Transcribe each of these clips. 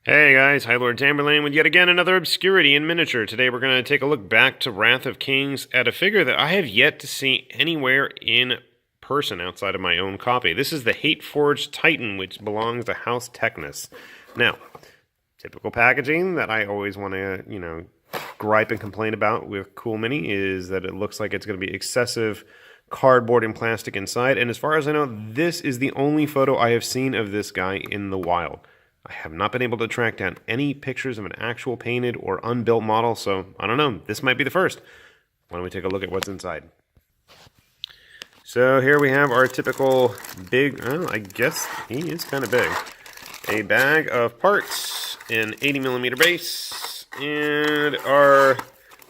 Hey guys, High Lord Tamberlane with yet again another Obscurity in miniature. Today we're going to take a look back to Wrath of Kings at a figure that I have yet to see anywhere in person outside of my own copy. This is the Hate Forged Titan, which belongs to House Teknes. Now, typical packaging that I always want to, gripe and complain about with Cool Mini is that it looks like it's going to be excessive cardboard and plastic inside. And as far as I know, this is the only photo I have seen of this guy in the wild. I have not been able to track down any pictures of an actual painted or unbuilt model, so I don't know. This might be the first. Why don't we take a look at what's inside? So here we have our typical big, I guess he is kind of big. A bag of parts, an 80mm base, and our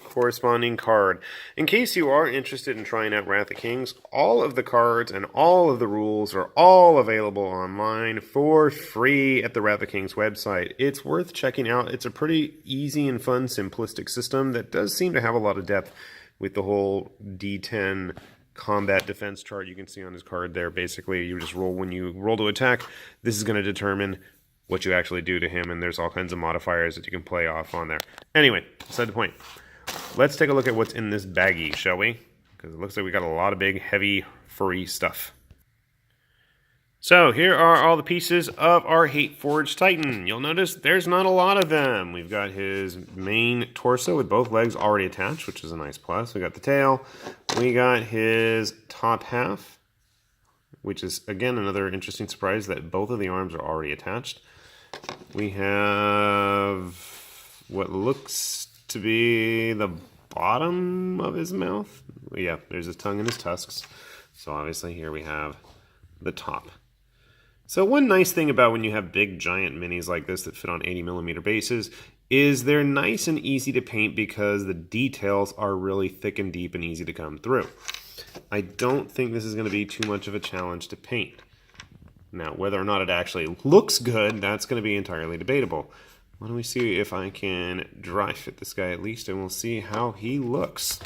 corresponding card. In case you are interested in trying out Wrath of Kings, all of the cards and all of the rules are all available online for free at the Wrath of Kings website. It's worth checking out. It's a pretty easy and fun, simplistic system that does seem to have a lot of depth with the whole D10 combat defense chart you can see on his card there. Basically, you just roll when you roll to attack. This is going to determine what you actually do to him, and there's all kinds of modifiers that you can play off on there. Anyway, beside the point. Let's take a look at what's in this baggie, shall we? Because it looks like we got a lot of big, heavy, furry stuff. So, here are all the pieces of our Hate Forged Titan. You'll notice there's not a lot of them. We've got his main torso with both legs already attached, which is a nice plus. We got the tail. We got his top half, which is, again, another interesting surprise that both of the arms are already attached. We have what looks to be the bottom of his mouth. Yeah, there's his tongue and his tusks. So obviously here we have the top. So one nice thing about when you have big giant minis like this that fit on 80mm bases is they're nice and easy to paint because the details are really thick and deep and easy to come through. I don't think this is going to be too much of a challenge to paint. Now, whether or not it actually looks good, that's going to be entirely debatable. Why don't we see if I can dry fit this guy at least, and we'll see how he looks.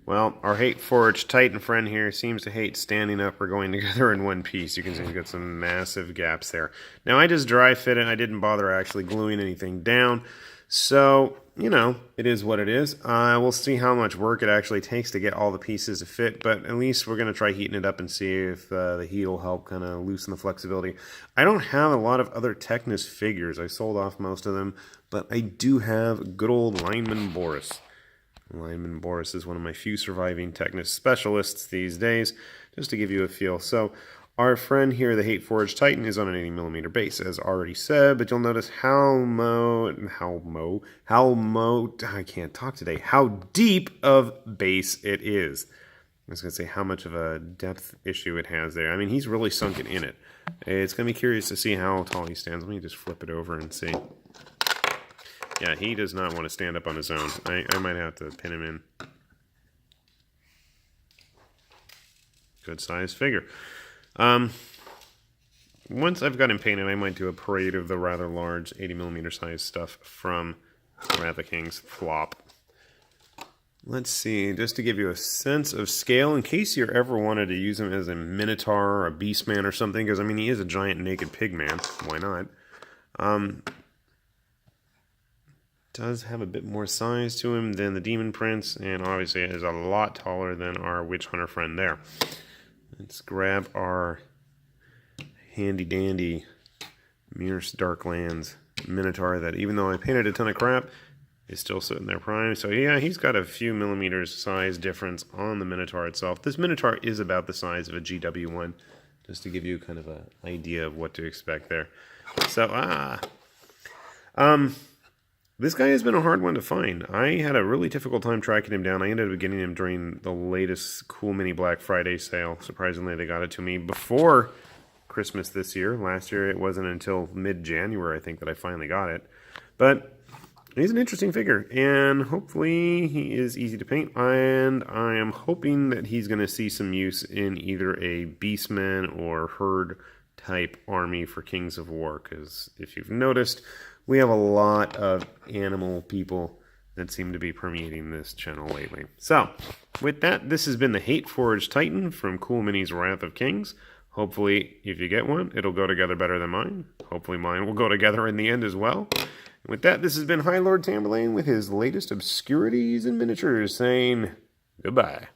Well, our Hate Forged Titan friend here seems to hate standing up or going together in one piece. You can see we've got some massive gaps there. Now, I just dry fit it. I didn't bother actually gluing anything down. So, it is what it is. We'll see how much work it actually takes to get all the pieces to fit, but at least we're going to try heating it up and see if the heat will help kind of loosen the flexibility. I don't have a lot of other Teknes figures. I sold off most of them, but I do have good old Lineman Boris. Lineman Boris is one of my few surviving Teknes specialists these days, just to give you a feel. So, our friend here, the Hate Forged Titan, is on an 80mm base, as already said, but you'll notice how deep of base it is. I was going to say how much of a depth issue it has there. I mean, he's really sunken in it. It's going to be curious to see how tall he stands. Let me just flip it over and see. Yeah, he does not want to stand up on his own. I might have to pin him in. Good size figure. Once I've got him painted, I might do a parade of the rather large 80mm size stuff from Wrath of Kings flop. Let's see, just to give you a sense of scale, in case you ever wanted to use him as a Minotaur or a Beastman or something, because, I mean, he is a giant naked pig man. Why not? Does have a bit more size to him than the Demon Prince, and obviously is a lot taller than our Witch Hunter friend there. Let's grab our handy-dandy Mirror's Darklands Minotaur that, even though I painted a ton of crap, is still sitting there prime. So yeah, he's got a few millimeters size difference on the Minotaur itself. This Minotaur is about the size of a GW1, just to give you kind of an idea of what to expect there. So, this guy has been a hard one to find. I had a really difficult time tracking him down. I ended up getting him during the latest Cool Mini Black Friday sale. Surprisingly, they got it to me before Christmas this year. Last year, it wasn't until mid-January, I think, that I finally got it. But he's an interesting figure, and hopefully he is easy to paint, and I am hoping that he's going to see some use in either a Beastmen or Herd-type army for Kings of War, because if you've noticed, we have a lot of animal people that seem to be permeating this channel lately. So, with that, this has been the Hate Forged Titan from Cool Mini's Wrath of Kings. Hopefully, if you get one, it'll go together better than mine. Hopefully mine will go together in the end as well. And with that, this has been High Lord Tamberlane with his latest obscurities and miniatures saying goodbye.